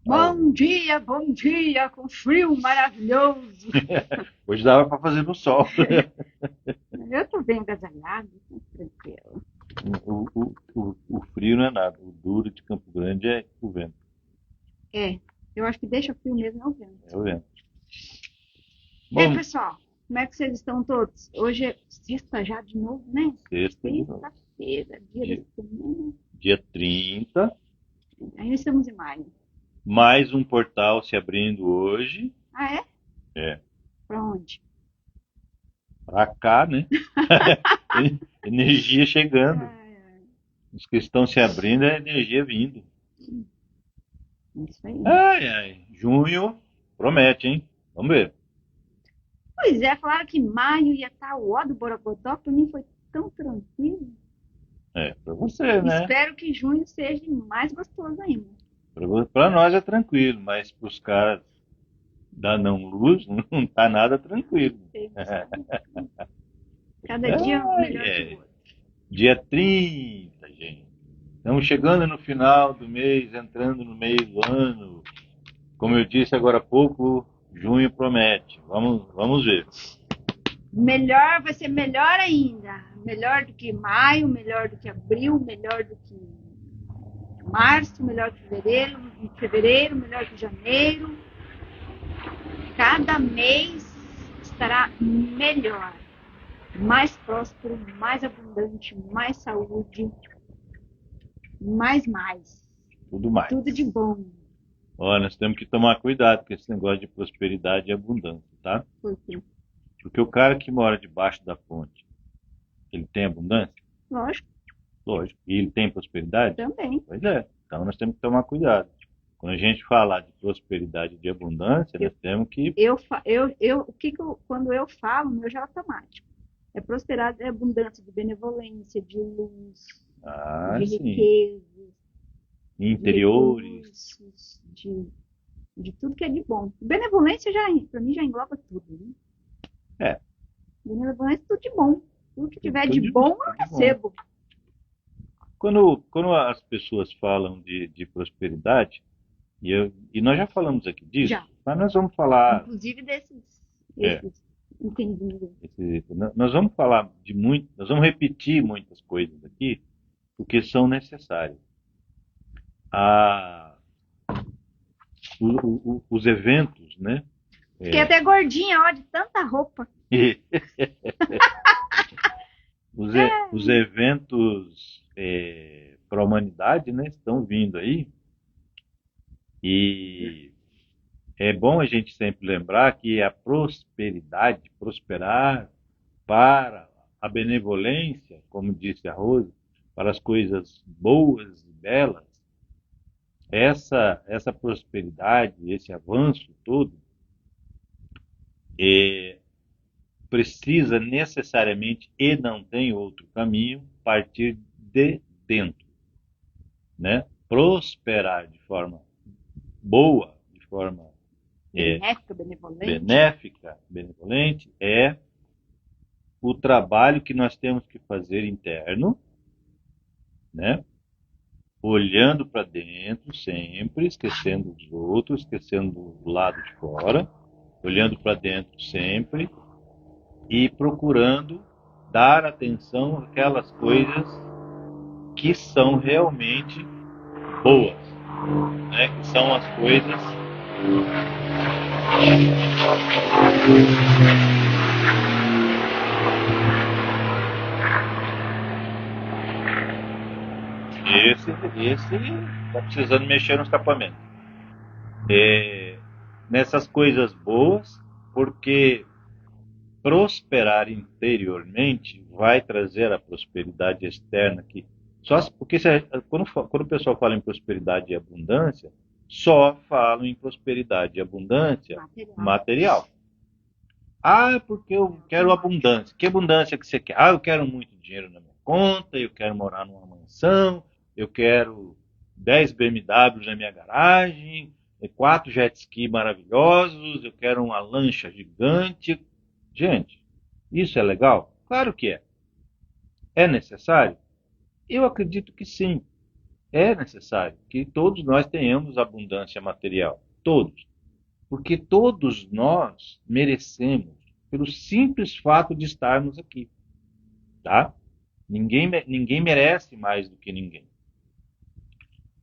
Bom dia, com frio maravilhoso. Hoje dava para fazer no sol. Eu tô bem agasalhado, tô tranquilo. O frio não é nada. O duro de Campo Grande é o vento. É, eu acho que deixa frio mesmo é o É vento. o vento. E aí, Bom, pessoal, como é que vocês estão todos? Hoje é sexta já de novo, né? sexta de novo. Sexta-feira, dia da Dia, semana. dia 30. Ainda estamos em maio. Mais um portal se abrindo hoje. Ah, é? É, Pra onde? para cá, né? Energia chegando. Ah, Os que estão se abrindo é energia vindo. isso aí. Ai, ai. Junho promete, hein? Vamos ver. Pois é, falaram que maio ia estar o ó do Borogodó, pra mim foi tão tranquilo. É, para você, né? Espero que junho seja mais gostoso ainda. Para nós é tranquilo, mas para os caras da não luz não tá nada tranquilo. Cada dia Ai, melhor que o é. outro. Dia 30, gente. Estamos chegando no final do mês, entrando no meio do ano. Como eu disse agora há pouco, junho promete. Vamos ver. Melhor vai ser melhor ainda. Melhor do que maio, melhor do que abril, melhor do que março, melhor que fevereiro, melhor que janeiro. Cada mês estará melhor, mais próspero, mais abundante, mais saúde, mais. Tudo mais. Tudo de bom. Olha, nós temos que tomar cuidado com esse negócio de prosperidade e abundância, tá? Porque, Porque o cara que mora debaixo da ponte, ele tem abundância? lógico, Lógico. E ele tem prosperidade? também. Pois é. Então nós temos que tomar cuidado. Quando a gente falar de prosperidade e de abundância, Eu, nós temos que. quando eu falo, meu já é automático. É prosperidade, é abundância de benevolência, de luz, Ah, de sim. riqueza, de Interiores. recursos, de tudo que é de bom. Benevolência já, para mim, já engloba tudo. Né? É, Benevolência é tudo de bom. Tudo que tiver tudo de bom, eu tudo de bom. recebo. Quando as pessoas falam de prosperidade, e nós já falamos aqui Já. disso, mas nós vamos falar. Inclusive É, esses entendidos. nós vamos falar de muito, nós vamos repetir muitas coisas aqui, porque são necessárias. Ah, os eventos, né? Fiquei até gordinha, ó, de tanta roupa. Os eventos para a humanidade, né, estão vindo aí e é bom a gente sempre lembrar que a prosperidade, prosperar para a benevolência, como disse a Rose, para as coisas boas e belas, essa prosperidade, esse avanço todo, é, precisa necessariamente, e não tem outro caminho, partir de dentro, né? Prosperar de forma boa, de forma Benéfica, benevolente. benéfica, benevolente, é o trabalho que nós temos que fazer interno, né? Olhando para dentro sempre, esquecendo dos outros, esquecendo do lado de fora, olhando para dentro sempre e procurando dar atenção àquelas coisas que são realmente boas, né? Que são as coisas esse tá precisando mexer no escapamento. Nessas coisas boas, porque prosperar interiormente vai trazer a prosperidade externa que só porque quando o pessoal fala em prosperidade e abundância, só falam em prosperidade e abundância material. Ah, porque eu quero abundância. Que abundância que você quer? Ah, eu quero muito dinheiro na minha conta, eu quero morar numa mansão, eu quero 10 BMWs na minha garagem, 4 jet ski maravilhosos, eu quero uma lancha gigante. Gente, isso é legal? Claro que é. É necessário? Eu acredito que sim. É necessário que todos nós tenhamos abundância material. Todos. Porque todos nós merecemos, pelo simples fato de estarmos aqui. Tá? Ninguém merece mais do que ninguém.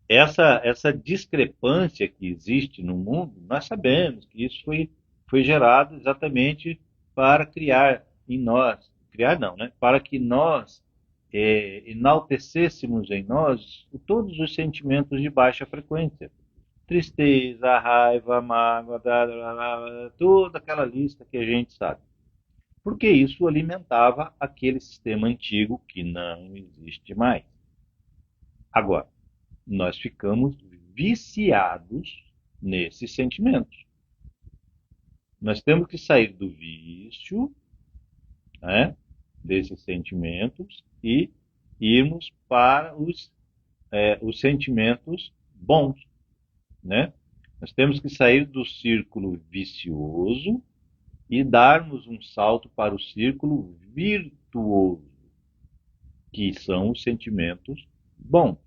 Essa discrepância que existe no mundo, nós sabemos que isso foi gerado exatamente para criar em nós, criar não, né? Para que nós enaltecêssemos em nós todos os sentimentos de baixa frequência. Tristeza, raiva, mágoa, toda aquela lista que a gente sabe. Porque isso alimentava aquele sistema antigo que não existe mais. Agora, nós ficamos viciados nesses sentimentos. Nós temos que sair do vício, né, desses sentimentos e irmos para os sentimentos bons, né? Nós temos que sair do círculo vicioso e darmos um salto para o círculo virtuoso, que são os sentimentos bons.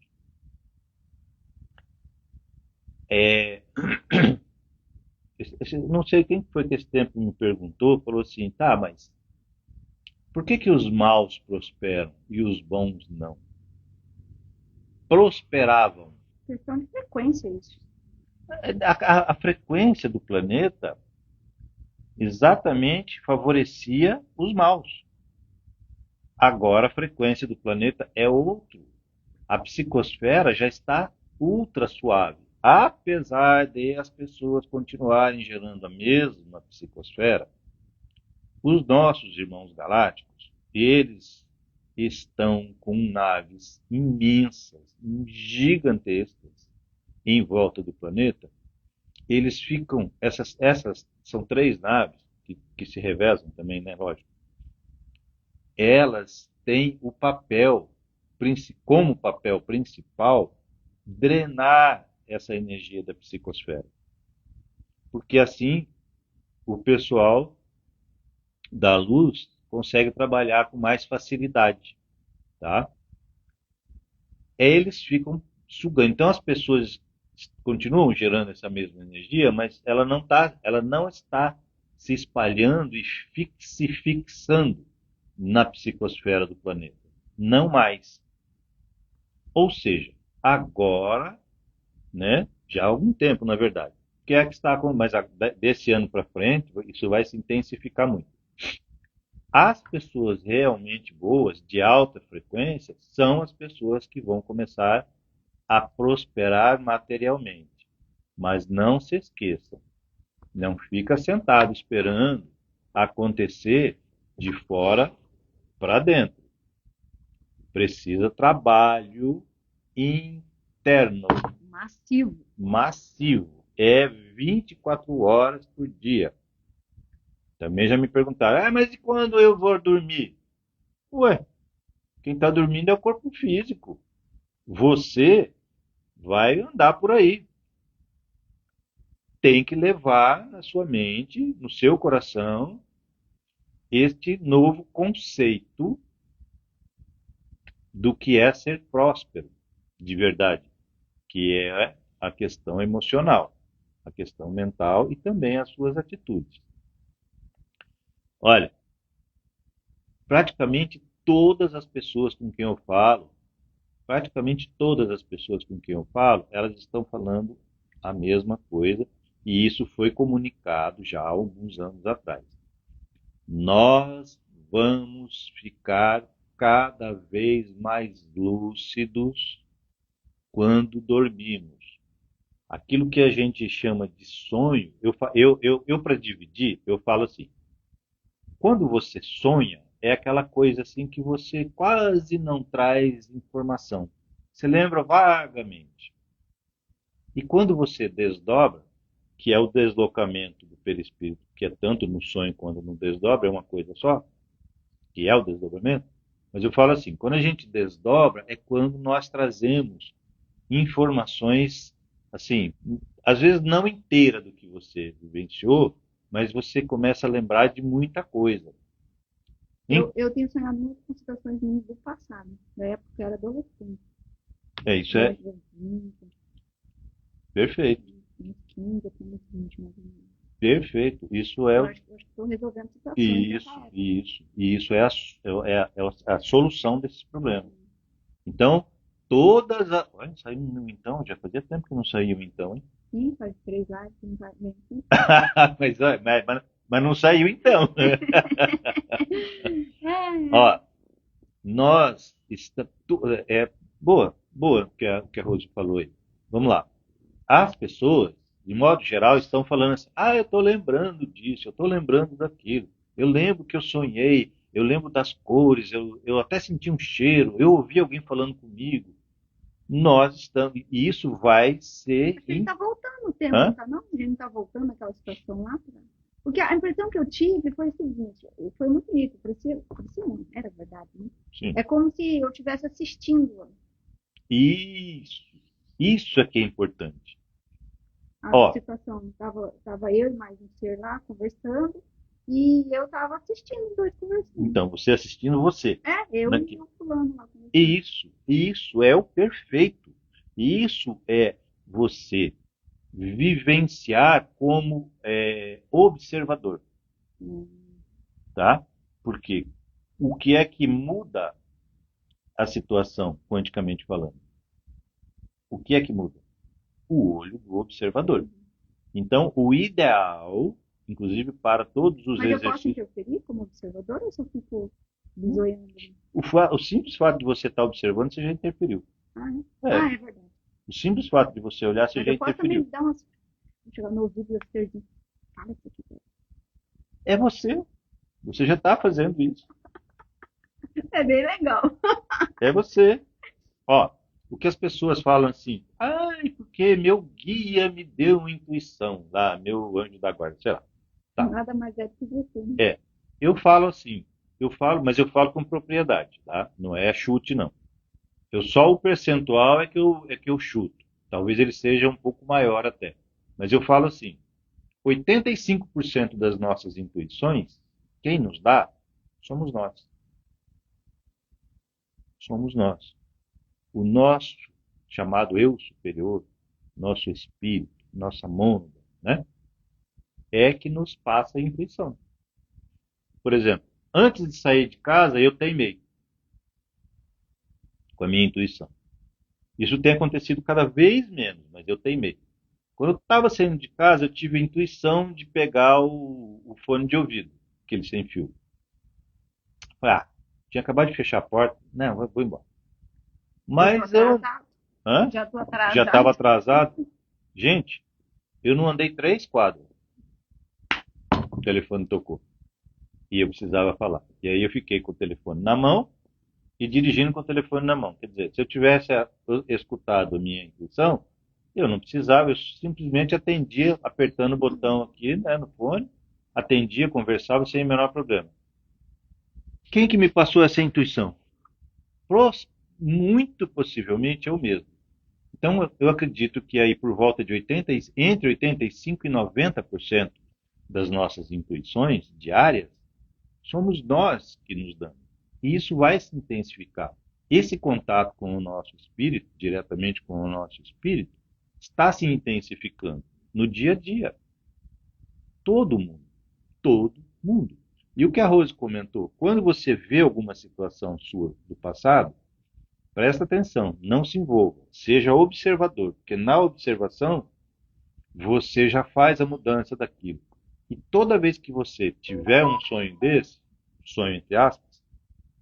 Não sei quem foi que esse tempo me perguntou, falou assim, tá, mas por que os maus prosperam e os bons não? Prosperavam. Questão de frequência, isso. A frequência do planeta exatamente favorecia os maus. Agora a frequência do planeta é outro. A psicosfera já está ultra suave. Apesar de as pessoas continuarem gerando a mesma psicosfera, os nossos irmãos galácticos, eles estão com naves imensas, gigantescas, em volta do planeta. Eles ficam, essas são 3 naves, que se revezam também, né, lógico. Elas têm o papel, como papel principal, drenar essa energia da psicosfera. Porque assim o pessoal da luz consegue trabalhar com mais facilidade, tá? Eles ficam sugando. Então as pessoas continuam gerando essa mesma energia, mas ela não está se espalhando e se fixando na psicosfera do planeta. Não mais. Ou seja, agora, né, já há algum tempo, na verdade, o que é que está acontecendo? Mas desse ano para frente, isso vai se intensificar muito. As pessoas realmente boas, de alta frequência, são as pessoas que vão começar a prosperar materialmente. Mas não se esqueçam, não fica sentado esperando acontecer de fora para dentro. Precisa trabalho interno. Massivo. Massivo. É 24 horas por dia. Também já me perguntaram, mas e quando eu vou dormir? Ué, quem está dormindo é o corpo físico. Você vai andar por aí. Tem que levar na sua mente, no seu coração, este novo conceito do que é ser próspero, de verdade, que é a questão emocional, a questão mental e também as suas atitudes. Olha, praticamente todas as pessoas com quem eu falo, elas estão falando a mesma coisa e isso foi comunicado já há alguns anos atrás. Nós vamos ficar cada vez mais lúcidos quando dormimos. Aquilo que a gente chama de sonho, eu para dividir, eu falo assim, quando você sonha, é aquela coisa assim que você quase não traz informação. Você lembra vagamente. E quando você desdobra, que é o deslocamento do perispírito, que é tanto no sonho quanto no desdobra, é uma coisa só, que é o desdobramento, mas eu falo assim, quando a gente desdobra é quando nós trazemos informações, assim, às vezes não inteira do que você vivenciou, mas você começa a lembrar de muita coisa. Eu tenho sonhado muito com situações minhas do passado, da época que eu era adolescente. Isso é Gosto das 20, perfeito, uns 15 até uns 20 mais ou menos. perfeito. Isso é Eu o acho que estou resolvendo situações nessa isso, época. isso, e isso é a solução desses problemas. Então, todas as. Olha, saiu um então, já fazia tempo que não saiu então, hein? Sim, faz 3 horas que não vai bem aqui. mas não saiu então. É, Ó, nós é boa, boa o que a Rose falou aí. Vamos lá. As pessoas, de modo geral, estão falando assim: ah, eu estou lembrando disso, eu estou lembrando daquilo. Eu lembro que eu sonhei, eu lembro das cores, eu até senti um cheiro, eu ouvi alguém falando comigo. Nós estamos, e isso vai ser. a gente tá voltando o tema, não Hã? tá não? A gente não tá voltando àquela situação lá? Porque a impressão que eu tive foi o seguinte, foi muito nítido, parecia não, era verdade, né? Sim. É como se eu estivesse assistindo Isso, isso é que é importante. a Ó, situação. Tava eu e mais um ser lá conversando e eu tava assistindo os dois conversando. então, você assistindo você. É, eu e Naqui- o fulano lá conversando. isso é o perfeito. Isso é você vivenciar como observador, Hum, tá? Porque o que é que muda a situação, quanticamente falando? O que é que muda? O olho do observador. Então, o ideal, inclusive para todos os Mas eu posso exercícios, interferir como observador ou só fico bisoiando? o simples fato de você estar observando, você já interferiu. Ah, é? É, Ah, é verdade. o simples fato de você olhar, você Mas já eu posso também interferiu. dar umas. Chegar no ouvido e ser de. Fala isso aqui. É você. Você já está fazendo isso. É bem legal. É você. Ó, o que as pessoas falam assim, ai, porque meu guia me deu uma intuição lá, meu anjo da guarda, sei lá. Tá. Nada mais é do que você, né? É. Eu falo assim, mas eu falo com propriedade, tá? Não é chute, não. Só o percentual é que eu chuto. Talvez ele seja um pouco maior até. Mas eu falo assim, 85% das nossas intuições, quem nos dá, somos nós. Somos nós. O nosso chamado eu superior, nosso espírito, nossa mônada, né? É que nos passa a intuição. Por exemplo, antes de sair de casa, eu teimei com a minha intuição. Isso tem acontecido cada vez menos, mas eu teimei. Quando eu estava saindo de casa, eu tive a intuição de pegar o fone de ouvido, aquele sem fio. Falei, tinha acabado de fechar a porta. Não, vou embora. Já tô Mas eu atrasado. hã? Já tô Já estava atrasado. atrasado. Gente, eu não andei 3 quadras. O telefone tocou. E eu precisava falar. E aí eu fiquei com o telefone na mão e dirigindo com o telefone na mão. Quer dizer, se eu tivesse escutado a minha intuição, eu não precisava, eu simplesmente atendia, apertando o botão aqui, né, no fone, atendia, conversava sem o menor problema. Quem que me passou essa intuição? Muito possivelmente eu mesmo. Então, eu acredito que aí por volta de entre 85% e 90% das nossas intuições diárias, somos nós que nos damos. E isso vai se intensificar. Esse contato com o nosso espírito, diretamente com o nosso espírito, está se intensificando no dia a dia. Todo mundo. Todo mundo. E o que a Rose comentou, quando você vê alguma situação sua do passado, presta atenção, não se envolva, seja observador, porque na observação você já faz a mudança daquilo. E toda vez que você tiver um sonho desse, sonho entre aspas,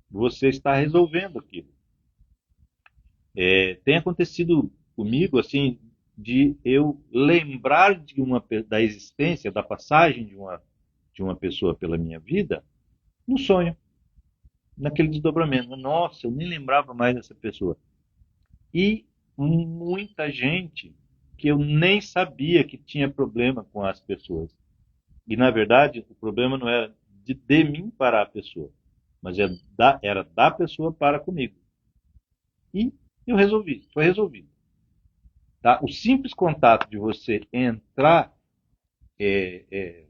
você está resolvendo aquilo. Tem acontecido comigo assim de eu lembrar da existência, da passagem de uma pessoa pela minha vida no sonho, naquele desdobramento. Nossa, eu nem lembrava mais dessa pessoa. E muita gente que eu nem sabia que tinha problema com as pessoas. E na verdade, o problema não era de mim para a pessoa, mas era da pessoa para comigo. E eu resolvi, foi resolvido. Tá? O simples contato de você entrar, é, é,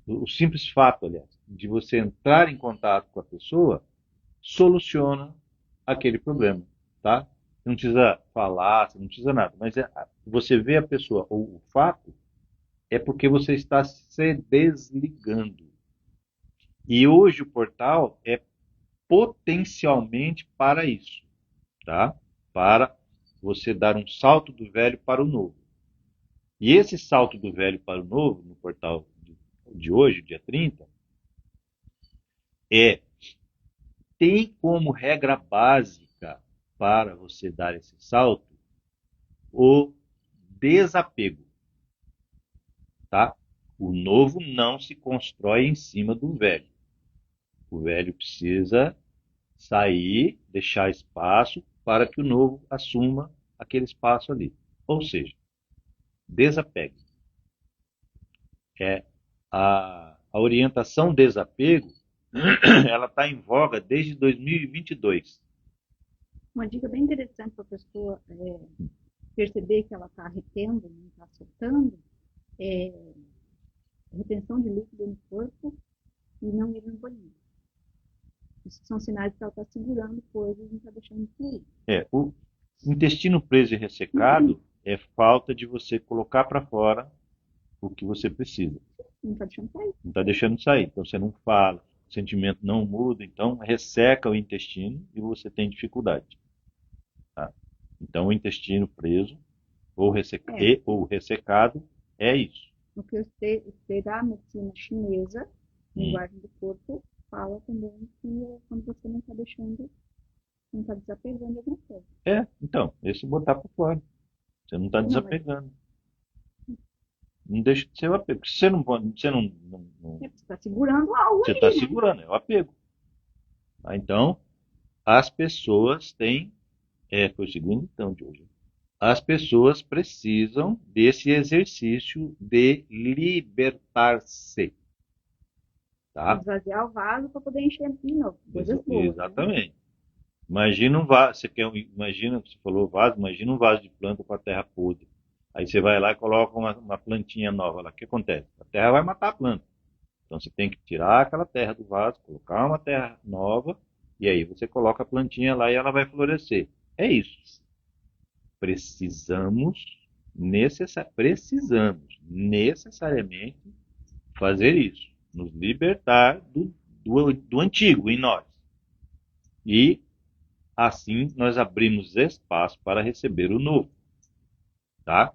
o simples fato, aliás, de você entrar em contato com a pessoa, soluciona aquele problema. Tá? Você não precisa falar, você não precisa nada. Mas você vê a pessoa, ou o fato, é porque você está se desligando. E hoje o portal é potencialmente para isso, tá? Para você dar um salto do velho para o novo. E esse salto do velho para o novo, no portal de hoje, dia 30, é tem como regra básica para você dar esse salto o desapego, tá? O novo não se constrói em cima do velho. O velho precisa sair, deixar espaço para que o novo assuma aquele espaço ali. Ou seja, desapego. É a orientação desapego, ela está em voga desde 2022. Uma dica bem interessante para a pessoa perceber que ela está retendo, não está soltando, é retenção de líquido no corpo e não ir no banheiro. Isso são sinais que ela está segurando coisas e não está deixando fluir. O intestino preso e ressecado é falta de você colocar para fora o que você precisa. Não está deixando sair. Não está deixando sair. Então você não fala, o sentimento não muda, então resseca o intestino e você tem dificuldade. Tá? Então o intestino preso ou ressecado é isso. O que eu sei da medicina chinesa, linguagem do corpo, fala também que é quando você não está deixando, não está desapegando de alguma coisa. Então, esse botar para fora. Você não está desapegando. Não deixa de ser o apego. Você não pode. Você está segurando algo. Você está segurando, é o apego. Então, as pessoas têm. Foi o segundo então de hoje. As pessoas precisam desse exercício de libertar-se. Tá? Esvaziar o vaso para poder encher de novo. Exatamente. Imagina um vaso, imagina, você falou vaso, imagina um vaso de planta com a terra podre. Aí você vai lá e coloca uma plantinha nova lá. O que acontece? A terra vai matar a planta. Então você tem que tirar aquela terra do vaso, colocar uma terra nova, e aí você coloca a plantinha lá e ela vai florescer. É isso. Precisamos necessariamente fazer isso. Nos libertar do antigo em nós. E assim nós abrimos espaço para receber o novo. Tá?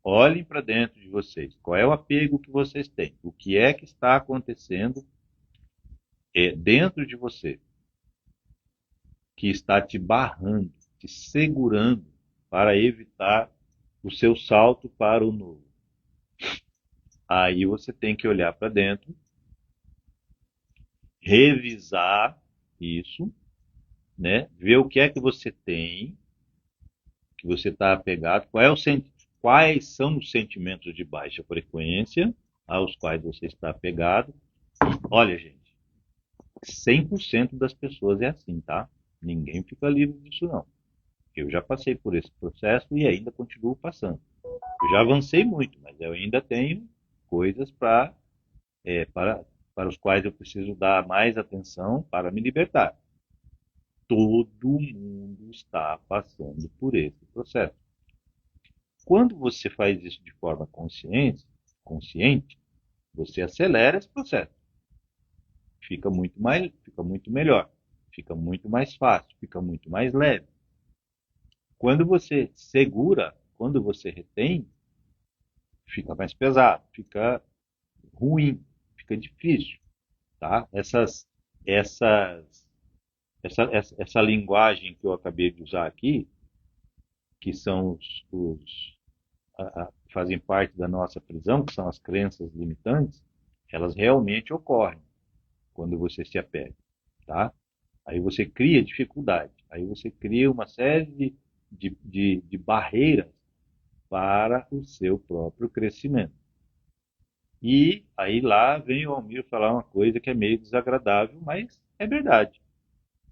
Olhem para dentro de vocês. Qual é o apego que vocês têm? O que é que está acontecendo dentro de você que está te barrando, te segurando para evitar o seu salto para o novo? Aí você tem que olhar para dentro, revisar isso, né? Ver o que é que você tem, que você está apegado, quais são os sentimentos de baixa frequência aos quais você está apegado. Olha, gente, 100% das pessoas é assim, tá? Ninguém fica livre disso, não. Eu já passei por esse processo e ainda continuo passando. Eu já avancei muito, mas eu ainda tenho coisas para os quais eu preciso dar mais atenção para me libertar. Todo mundo está passando por esse processo. Quando você faz isso de forma consciente, você acelera esse processo. Fica muito melhor, fica muito mais fácil, fica muito mais leve. Quando você segura, quando você retém, fica mais pesado, fica ruim, fica difícil, tá? Essa linguagem que eu acabei de usar aqui, que são fazem parte da nossa prisão, que são as crenças limitantes, elas realmente ocorrem quando você se apega, tá? Aí você cria dificuldade, aí você cria uma série de barreiras para o seu próprio crescimento. E aí lá vem o Almir falar uma coisa que é meio desagradável, mas é verdade.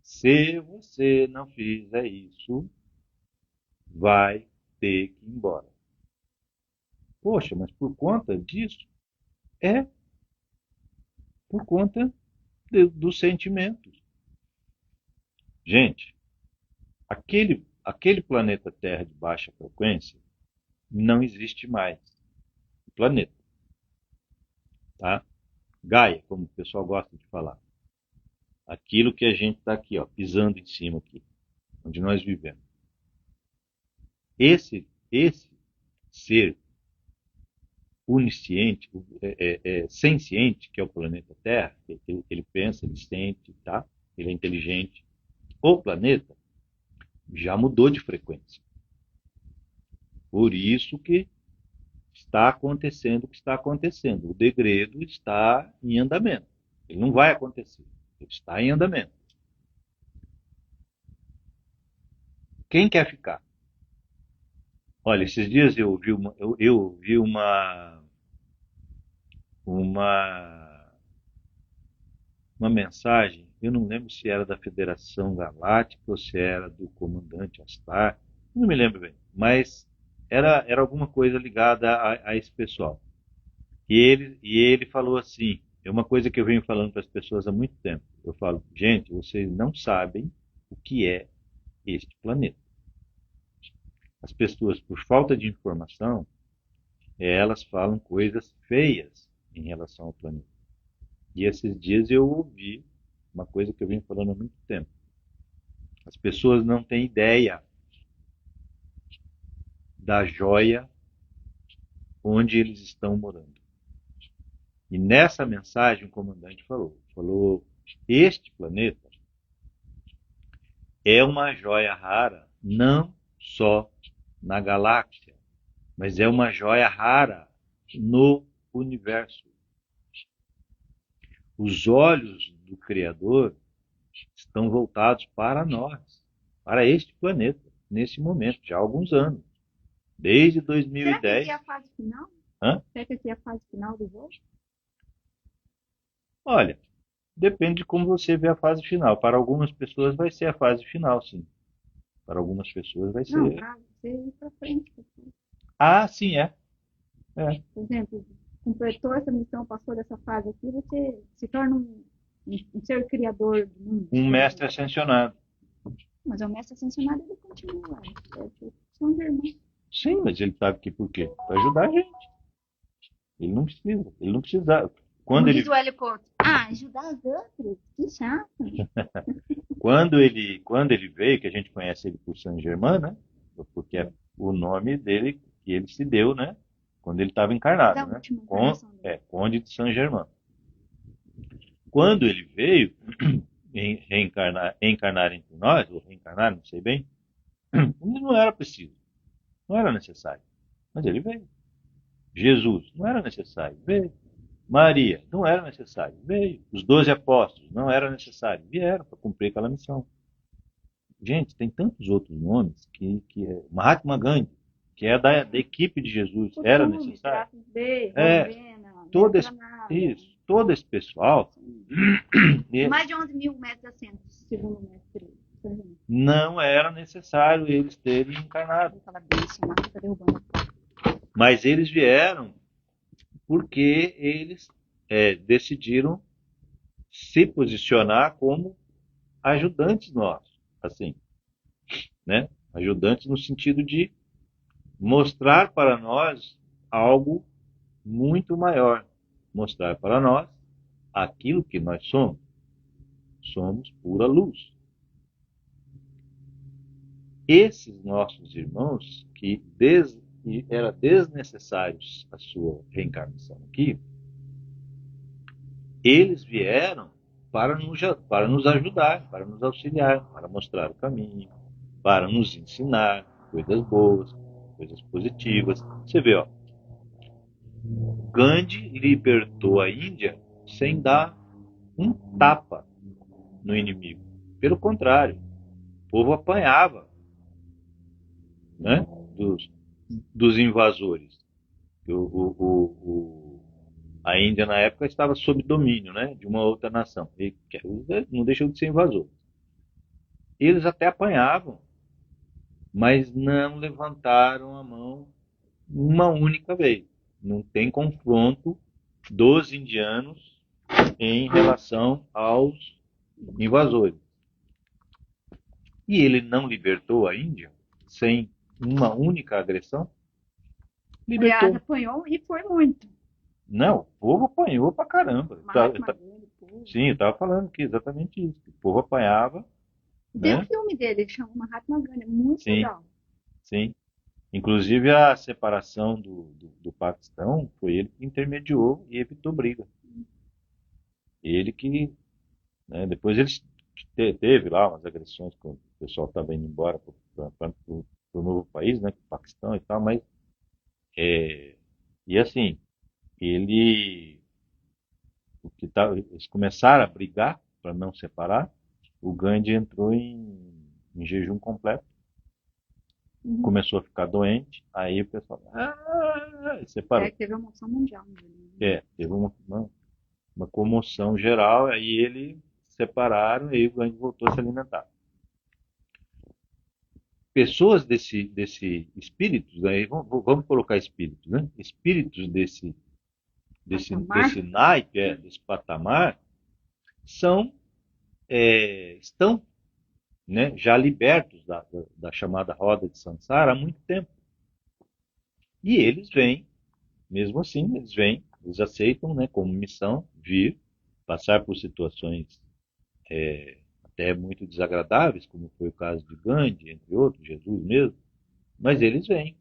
Se você não fizer isso, vai ter que ir embora. Poxa, mas por conta disso? É por conta dos sentimentos. Gente, aquele planeta Terra de baixa frequência não existe mais. O planeta, tá? Gaia, como o pessoal gosta de falar. Aquilo que a gente está aqui, ó, pisando em cima aqui, onde nós vivemos. Esse ser onisciente, senciente, que é o planeta Terra, ele pensa, ele sente, tá? Ele é inteligente. O planeta já mudou de frequência. Por isso que está acontecendo o que está acontecendo. O degredo está em andamento. Ele não vai acontecer. Ele está em andamento. Quem quer ficar? Olha, esses dias eu vi uma, uma mensagem, eu não lembro se era da Federação Galáctica ou se era do Comandante Astar, não me lembro bem, mas era alguma coisa ligada a esse pessoal. E ele falou assim, é uma coisa que eu venho falando para as pessoas há muito tempo. Eu falo, gente, vocês não sabem o que é este planeta. As pessoas, por falta de informação, elas falam coisas feias em relação ao planeta. E esses dias eu ouvi uma coisa que eu venho falando há muito tempo. As pessoas não têm ideia da joia onde eles estão morando. E nessa mensagem o comandante falou, este planeta é uma joia rara, não só na galáxia, mas é uma joia rara no universo. Os olhos do Criador estão voltados para nós, para este planeta, nesse momento, já há alguns anos. Desde 2010. Será que aqui é a fase final? Hã? Será que aqui é a fase final do voo? Olha, depende de como você vê a fase final. Para algumas pessoas vai ser a fase final, sim. Para algumas pessoas vai Não, ser. para você ir para frente. Ah, sim, é. Por exemplo, completou essa missão, passou dessa fase aqui, você se torna um ser criador do mundo. Um mestre ascensionado. Mas o mestre ascensionado, ele continua. São irmãos. Sim, mas ele está aqui por quê? Para ajudar a gente. Ele não precisa. Quando Como ele, diz o Hélio Couto, ajudar os outros, que chato. quando ele veio, que a gente conhece ele por Saint Germain, né? Porque é o nome dele que ele se deu, né? Quando ele estava encarnado, Da né? última encarnação dele. Conde de Saint Germain. Quando ele veio reencarnar entre nós, ou reencarnar, não sei bem, não era preciso, não era necessário. Mas ele veio. Jesus, não era necessário, veio. Maria, não era necessário, veio. Os 12 apóstolos, não era necessário, vieram para cumprir aquela missão. Gente, tem tantos outros nomes que é Mahatma Gandhi, que é da equipe de Jesus, era necessário. Todo esse pessoal. Mais de 11 mil metros de assento, segundo o mestre. Não era necessário eles terem encarnado. Mas eles vieram porque eles decidiram se posicionar como ajudantes nossos, assim, né? Ajudantes no sentido de mostrar para nós algo muito maior, mostrar para nós aquilo que nós somos. Somos pura luz. Esses nossos irmãos que era desnecessário a sua reencarnação aqui, eles vieram para nos ajudar, para nos auxiliar, para mostrar o caminho, para nos ensinar coisas boas, coisas positivas. Você vê, ó, Gandhi libertou a Índia sem dar um tapa no inimigo. Pelo contrário, o povo apanhava, né, dos invasores. A Índia, na época, estava sob domínio, né, de uma outra nação. E não deixou de ser invasor. Eles até apanhavam, mas não levantaram a mão uma única vez. Não tem confronto dos indianos em relação aos invasores. E ele não libertou a Índia sem uma única agressão? Aliás, Libertou. apanhou e foi muito. Não, o povo apanhou pra caramba. Mahatma Gandhi, pô. Sim, eu estava falando aqui exatamente isso. O povo apanhava, Tem um né? filme dele que chama Mahatma Gandhi, é muito Sim, legal. sim. Inclusive a separação do Paquistão foi ele que intermediou e evitou briga. Ele que, né, depois ele teve lá umas agressões quando o pessoal estava indo embora para o novo país, né, o Paquistão e tal, mas e assim, ele o que tá, eles começaram a brigar para não separar, o Gandhi entrou em jejum completo, Uhum. começou a ficar doente, aí o pessoal É, separou. teve uma moção mundial. Né? Teve uma comoção geral, aí eles separaram e aí o Gandhi voltou a se alimentar. Pessoas desse espíritos, né, vamos colocar espíritos, né? Espíritos Patamar. desse naipe, desse patamar, são, estão, né, já libertos da chamada roda de Sansara há muito tempo. E eles vêm, mesmo assim, eles aceitam, né, como missão vir, passar por situações até muito desagradáveis, como foi o caso de Gandhi, entre outros, Jesus mesmo, mas eles vêm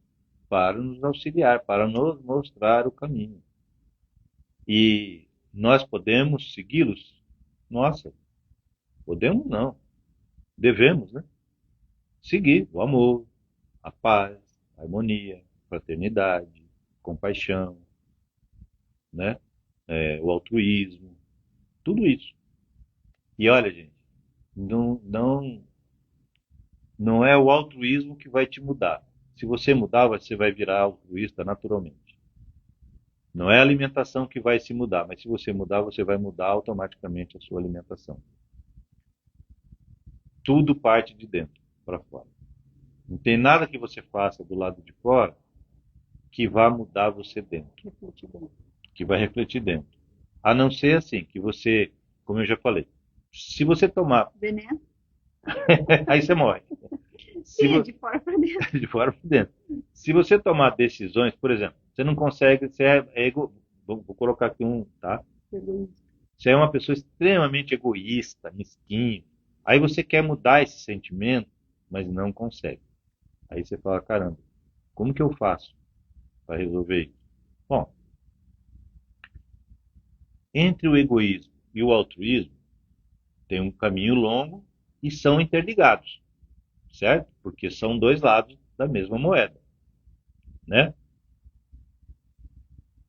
para nos auxiliar, para nos mostrar o caminho. E nós podemos segui-los? Nossa, podemos não, devemos, né? Seguir o amor, a paz, a harmonia, a fraternidade, compaixão, né? O altruísmo, tudo isso. E olha, gente, não é o altruísmo que vai te mudar. Se você mudar, você vai virar altruísta naturalmente. Não é a alimentação que vai se mudar, mas se você mudar, você vai mudar automaticamente a sua alimentação. Tudo parte de dentro para fora. Não tem nada que você faça do lado de fora que vá mudar você dentro, que vai refletir dentro. A não ser assim, que você, como eu já falei, se você tomar, Veneno. aí você morre. Se Sim, é vo... de fora para dentro. de fora para dentro. Se você tomar decisões, por exemplo, você não consegue, você é vou colocar aqui um, tá? Você é uma pessoa extremamente egoísta, mesquinho. Aí você quer mudar esse sentimento, mas não consegue. Aí você fala, caramba, como que eu faço para resolver isso? Bom, entre o egoísmo e o altruísmo tem um caminho longo e são interligados, certo? Porque são dois lados da mesma moeda, né?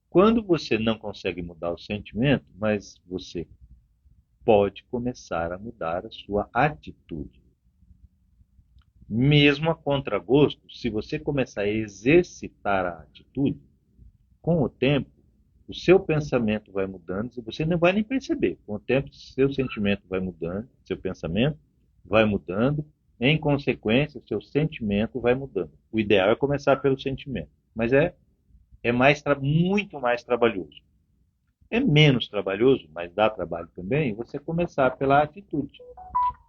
Quando você não consegue mudar o sentimento, mas você pode começar a mudar a sua atitude. Mesmo a contragosto, se você começar a exercitar a atitude, com o tempo, o seu pensamento vai mudando e você não vai nem perceber. Com o tempo, seu sentimento vai mudando, seu pensamento vai mudando, em consequência, seu sentimento vai mudando. O ideal é começar pelo sentimento, mas muito mais trabalhoso. É menos trabalhoso, mas dá trabalho também, você começar pela atitude.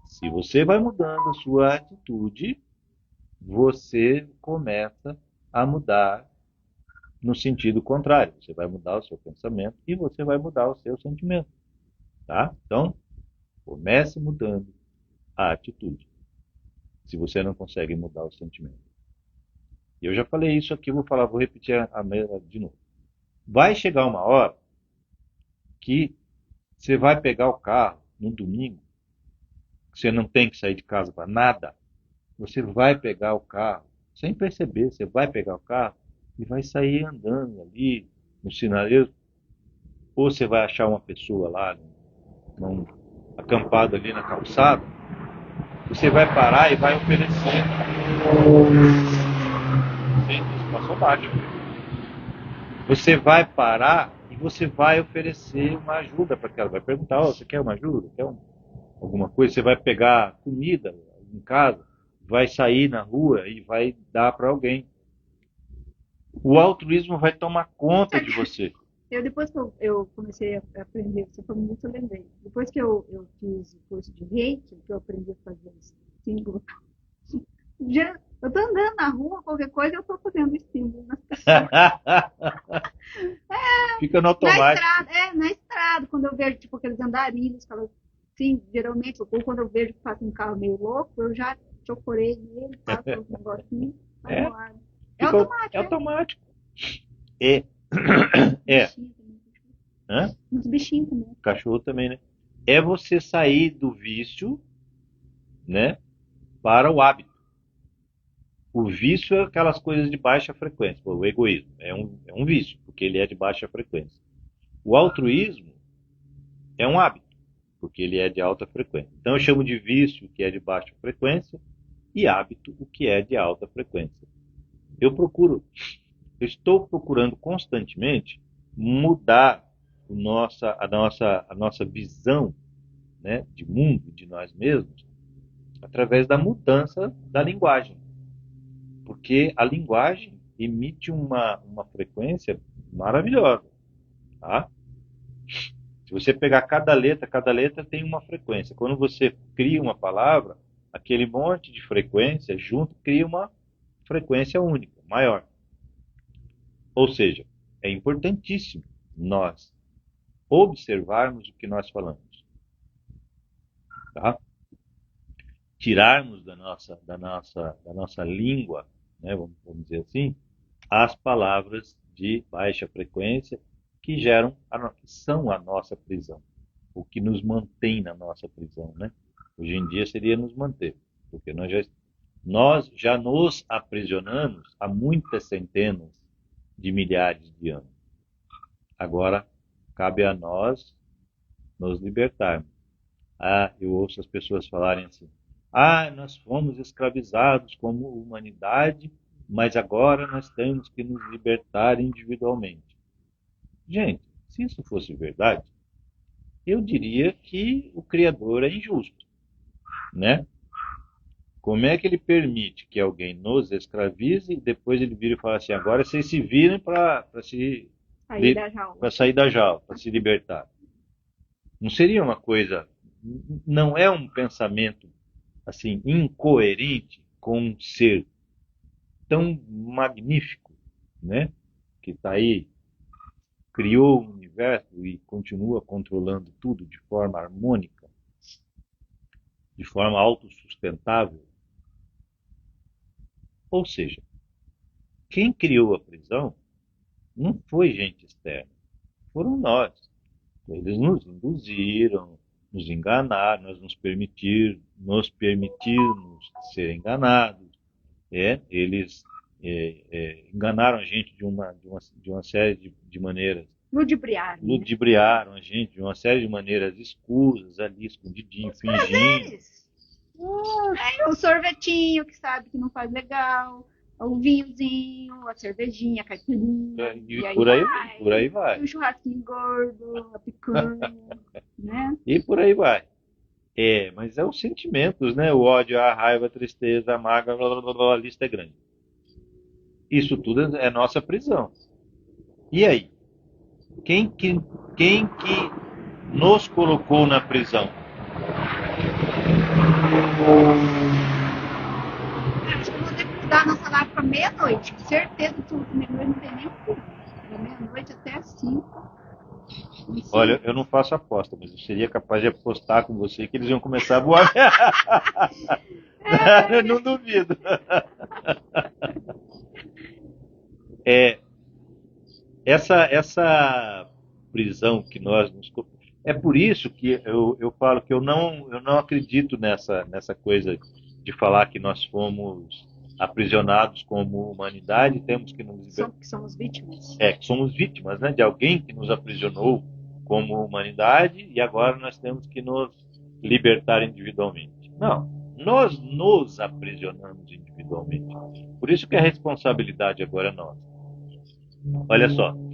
Se você vai mudando a sua atitude, você começa a mudar no sentido contrário. Você vai mudar o seu pensamento e você vai mudar o seu sentimento, tá? Então, comece mudando a atitude. Se você não consegue mudar o sentimento. Eu já falei isso aqui, vou repetir de novo. Vai chegar uma hora que você vai pegar o carro no domingo, você não tem que sair de casa para nada, você vai pegar o carro, sem perceber, você vai pegar o carro e vai sair andando ali no sinaleiro, ou você vai achar uma pessoa lá, num, acampado ali na calçada, você vai parar e vai oferecer. Sim, isso passou baixo. Você vai parar e você vai oferecer uma ajuda para aquela. Vai perguntar: oh, você quer uma ajuda? Alguma coisa? Você vai pegar comida em casa, vai sair na rua e vai dar para alguém. O altruísmo vai tomar conta de você. Depois que eu comecei a aprender, você falou muito, eu lembrei. Depois que eu fiz o curso de Reiki, que eu aprendi a fazer símbolo. Eu tô andando na rua, qualquer coisa, eu tô fazendo esse símbolo nas pessoas. Fica no Na automático. estrada, na estrada, quando eu vejo, tipo, aqueles andarilhos, assim, geralmente, ou quando eu vejo que passa um carro meio louco, eu já chocorei nele, faço um negocinho, vai É, embora. É é automático, é? automático. É, é. Bichinho também. Hã? Uns bichinhos também. Cachorro também, né? É você sair do vício, né, para o hábito. O vício é aquelas coisas de baixa frequência. Pô, o egoísmo é um vício, porque ele é de baixa frequência. O altruísmo é um hábito, porque ele é de alta frequência. Então eu chamo de vício, o que é de baixa frequência, e hábito, o que é de alta frequência. Eu estou procurando constantemente mudar a nossa visão, né, de mundo, de nós mesmos, através da mudança da linguagem. Porque a linguagem emite uma frequência maravilhosa. Tá? Se você pegar cada letra tem uma frequência. Quando você cria uma palavra, aquele monte de frequência junto cria uma frequência única, maior. Ou seja, é importantíssimo nós observarmos o que nós falamos. Tá? Tirarmos da nossa língua, né, vamos dizer assim, as palavras de baixa frequência que que são a nossa prisão, o que nos mantém na nossa prisão, né? Hoje em dia seria nos manter, porque nós já nos aprisionamos há muitas centenas de milhares de anos. Agora cabe a nós nos libertarmos. Eu ouço as pessoas falarem assim: nós fomos escravizados como humanidade, mas agora nós temos que nos libertar individualmente. Gente, se isso fosse verdade, eu diria que o Criador é injusto, né? Como é que ele permite que alguém nos escravize e depois ele vira e fala assim: agora vocês se virem para Sair da jaula. sair da jaula, para se libertar? Não seria uma coisa, não é um pensamento assim incoerente com um ser tão magnífico, né? Que está aí, criou o universo e continua controlando tudo de forma harmônica, de forma autossustentável. Ou seja, quem criou a prisão não foi gente externa, foram nós. Eles nos induziram, nos enganaram, nos permitirmos ser enganados. Eles enganaram a gente de uma série de maneiras, Ludibriar, né? ludibriaram a gente de uma série de maneiras escusas, ali, escondidinho, Os fingindo. prazeres. O sorvetinho que sabe que não faz legal, o vinhozinho, a cervejinha, a caipirinha. E aí por aí, vai. por aí vai. O churrasquinho gordo, a picanha, né? E por aí vai. Mas é os sentimentos, né? O ódio, a raiva, a tristeza, a mágoa, blá, blá, blá, blá, a lista é grande. Isso tudo é nossa prisão. E aí? Quem que nos colocou na prisão? Acho que eu vou ter que mudar a nossa live para meia-noite. Com certeza que meia-noite não tem nem como. Da meia-noite até as 5. Olha, eu não faço aposta, mas eu seria capaz de apostar com você que eles iam começar a voar. Não duvido. Essa prisão que nós nos. É por isso que eu falo que eu não acredito nessa coisa de falar que nós fomos aprisionados como humanidade e temos que nos libertar. Que somos vítimas. Que somos vítimas, né, de alguém que nos aprisionou como humanidade e agora nós temos que nos libertar individualmente. Não, nós nos aprisionamos individualmente. Por isso que a responsabilidade agora é nossa. Olha só, o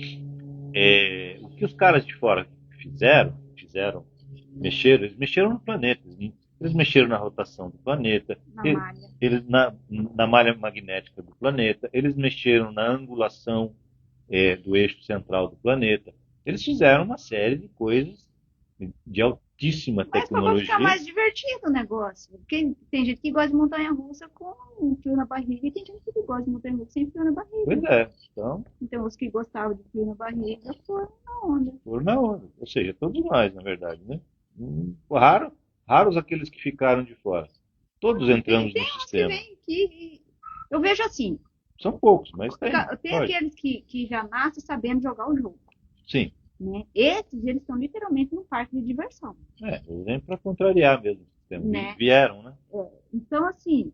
que os caras de fora eles mexeram no planeta, eles mexeram na rotação do planeta, na malha magnética do planeta, eles mexeram na angulação do eixo central do planeta. Eles fizeram uma série de coisas de altíssima Mas pra ficar tecnologia. mais divertido o negócio. Porque tem gente que gosta de montanha-russa com um frio na barriga e tem gente que gosta de montanha-russa sem frio na barriga. Pois é, então, Então, os que gostavam de frio na barriga foram na onda. por na onda. Ou seja, todos nós, na verdade, né? Raros aqueles que ficaram de fora. Todos entramos no Tem uns que sistema. vêm que... Eu vejo assim, São poucos, mas tem. tem Pode. aqueles que já nascem sabendo jogar o jogo. Sim. Né? Esses, eles estão literalmente num parque de diversão. Eles vêm para contrariar mesmo o sistema. Né? Vieram, né? Então, assim...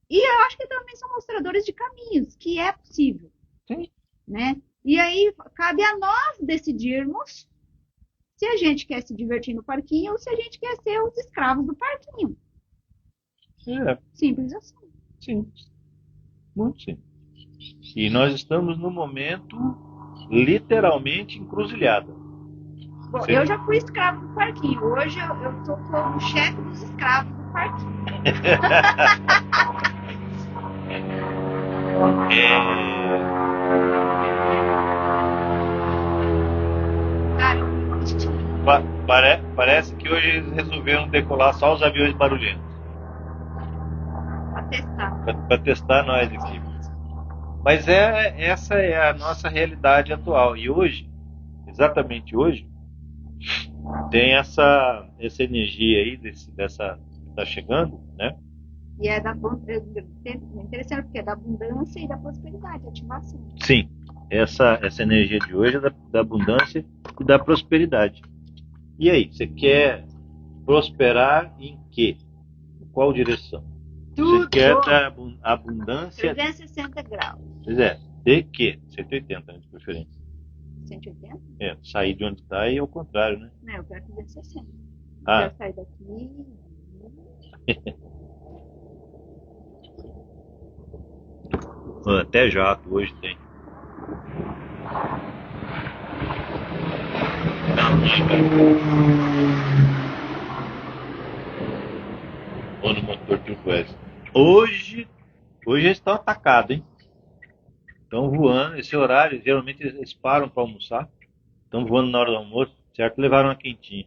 E eu acho que também são mostradores de caminhos, que é possível. Sim. Né? E aí, cabe a nós decidirmos se a gente quer se divertir no parquinho ou se a gente quer ser os escravos do parquinho. É, Simples assim. simples. Muito simples. E nós estamos no momento literalmente encruzilhada. Bom, Sim. eu já fui escravo do parquinho. Hoje eu estou como chefe dos escravos do parquinho. Cara, Parece que hoje eles resolveram decolar só os aviões barulhentos. pra testar. Para testar nós aqui. Mas essa é a nossa realidade atual. E hoje, exatamente hoje, tem essa energia aí dessa que está chegando, né? E é interessante porque é da abundância e da prosperidade, ativação. Sim, essa energia de hoje é da abundância e da prosperidade. E aí, você quer prosperar em quê? Em qual direção? Tudo. Você quer dar abundância? 360 graus. Pois é, de quê? 180, né, de preferência. 180? Sair de onde está e ao contrário, né? Não, eu quero 360. Eu Ah, quero sair daqui. até jato hoje tem. Ou no motor turquoise. Hoje eles estão atacados, hein? Estão voando. Esse horário, geralmente eles param para almoçar. Estão voando na hora do almoço, certo? Levaram uma quentinha.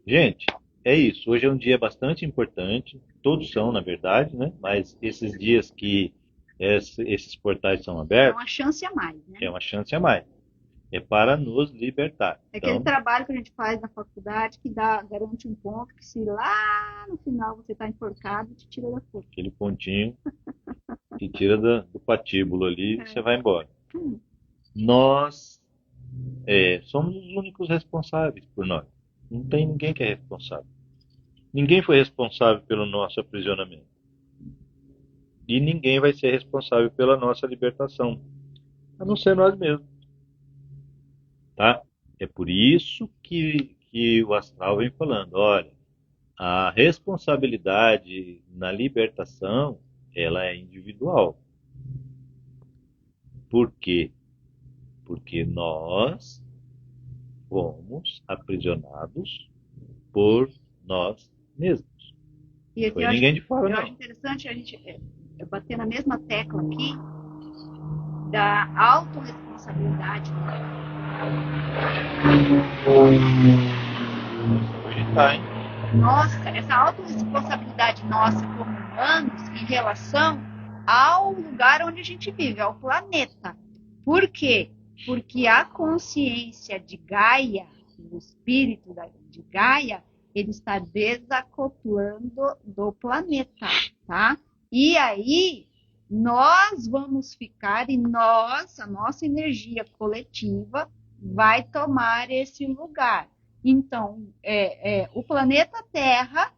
Gente, é isso. Hoje é um dia bastante importante. Todos são, na verdade, né? Mas esses dias que esses portais são É abertos, uma chance a mais, né? é uma chance a mais. É para nos libertar. É aquele trabalho que a gente faz na faculdade que garante um ponto que se lá no final você está enforcado, te tira da força. Aquele pontinho que tira do patíbulo ali e você vai embora. Nós somos os únicos responsáveis por nós. Não tem ninguém que é responsável. Ninguém foi responsável pelo nosso aprisionamento. E ninguém vai ser responsável pela nossa libertação, a não ser nós mesmos. Tá? É por isso que o astral vem falando, olha, a responsabilidade na libertação, ela é individual. Por quê? Porque nós fomos aprisionados por nós mesmos. E Foi ninguém de fora, eu não. acho interessante a gente bater na mesma tecla aqui da autorresponsabilidade. Hoje tá, hein? Nossa, essa autorresponsabilidade nossa como humanos em relação ao lugar onde a gente vive, ao planeta. Por quê? Porque a consciência de Gaia, o espírito de Gaia, ele está desacoplando do planeta, tá? E aí, nós vamos ficar e a nossa energia coletiva vai tomar esse lugar. Então, o planeta Terra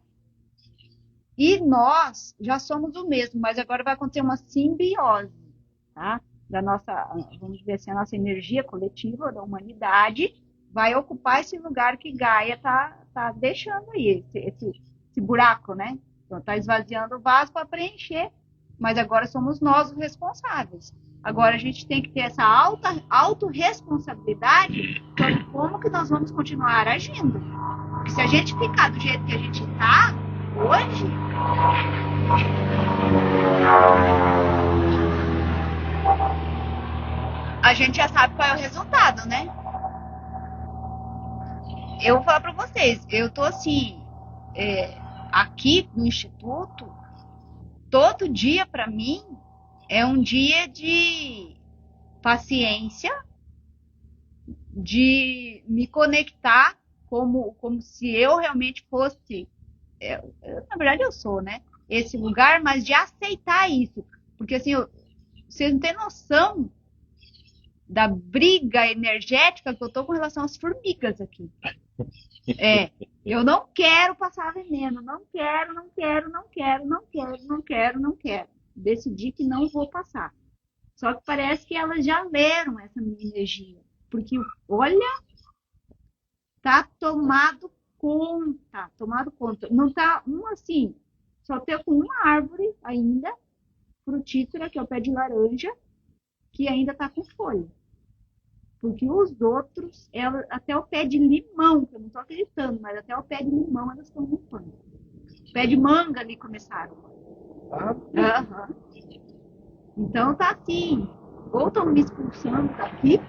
e nós já somos o mesmo, mas agora vai acontecer uma simbiose, tá? Da nossa, vamos dizer assim, a nossa energia coletiva da humanidade vai ocupar esse lugar que Gaia tá deixando aí, esse buraco, né? Então, está esvaziando o vaso para preencher, mas agora somos nós os responsáveis. Agora a gente tem que ter essa autorresponsabilidade sobre como que nós vamos continuar agindo. Porque se a gente ficar do jeito que a gente está hoje, a gente já sabe qual é o resultado, né? eu vou falar para vocês, eu tô assim, é, aqui no Instituto, todo dia para mim é um dia de paciência, de me conectar como se eu realmente fosse, na verdade eu sou, né? Esse lugar, mas de aceitar isso. Porque assim, vocês não têm noção da briga energética que eu tô com relação às formigas aqui. Eu não quero passar veneno, não quero, não quero, não quero, não quero, não quero, não quero. Decidi que não vou passar. Só que parece que elas já leram essa minha energia. Porque, olha, tá tomado conta, tomado conta. Não tá assim, só tem com uma árvore ainda, frutífera, que é o pé de laranja, que ainda tá com folha. Porque os outros, até o pé de limão, que eu não estou acreditando, mas até o pé de limão elas estão limpando. O pé de manga ali começaram. Uhum. Então tá assim, ou estão me expulsando daqui.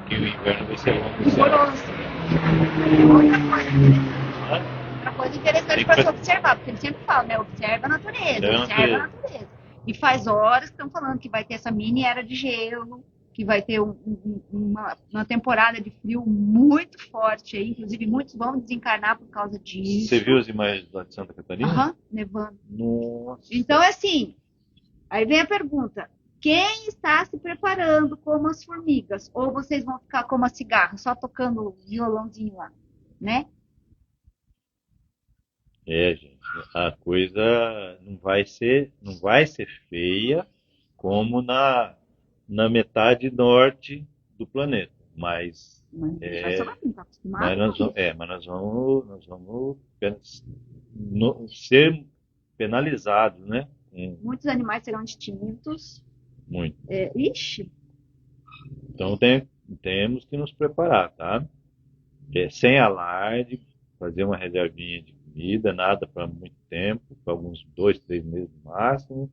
Que o inverno vai ser longo. Outra coisa interessante para se observar, porque ele sempre fala, né? Observa a natureza, observa a natureza. E faz horas que estão falando que vai ter essa mini era de gelo, que vai ter uma temporada de frio muito forte aí, inclusive muitos vão desencarnar por causa disso. Você viu as imagens lá de Santa Catarina? Aham, nevando. Nossa. Então, assim, aí vem a pergunta, quem está se preparando como as formigas? Ou vocês vão ficar como a cigarra, só tocando o violãozinho lá, né? Gente, a coisa não vai ser feia como na metade norte do planeta, mas nós vamos ser penalizados, né? Muitos animais serão extintos. Muito. Ixi. Então temos que nos preparar, tá? Sem alarde, fazer uma reservinha de comida, nada para muito tempo, para alguns 2, 3 meses no máximo.